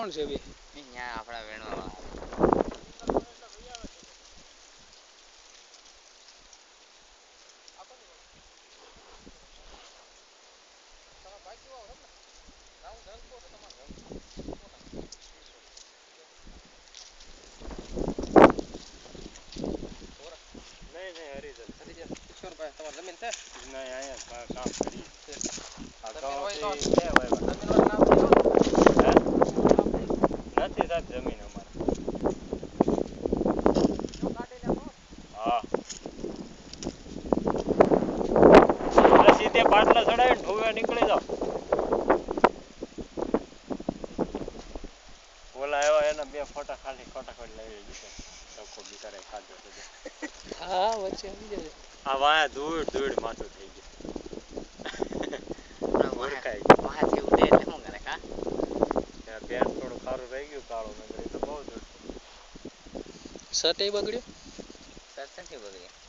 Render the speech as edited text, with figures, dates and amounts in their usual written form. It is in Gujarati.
કોણ છે બી અહીંયા આપણા વેણવા તમારે જમીન છે નહીં અહીંયા કામ કરી નથી સાહેબ જમીન અમારે હા સીધે પાટલા ચડાવીને ઢોવે નીકળી જાવ ઓલા આવ્યા એના બે ફોટા ખાલી ફટાફટ લઈ લીધા લોકો બિચારે ખાધો હા વચ્ચે આવી જાય આ વાયા ધૂળ ધૂળ માથું થઈ ગયું વાહથી ઉડે એટલે શું કરે કા પેન્ટ થોડું ખારું રહી ગયું કાળું નગર એ તો બહુ ધૂળ શર્ટ એ બગડ્યું સર નથી બગડ્યું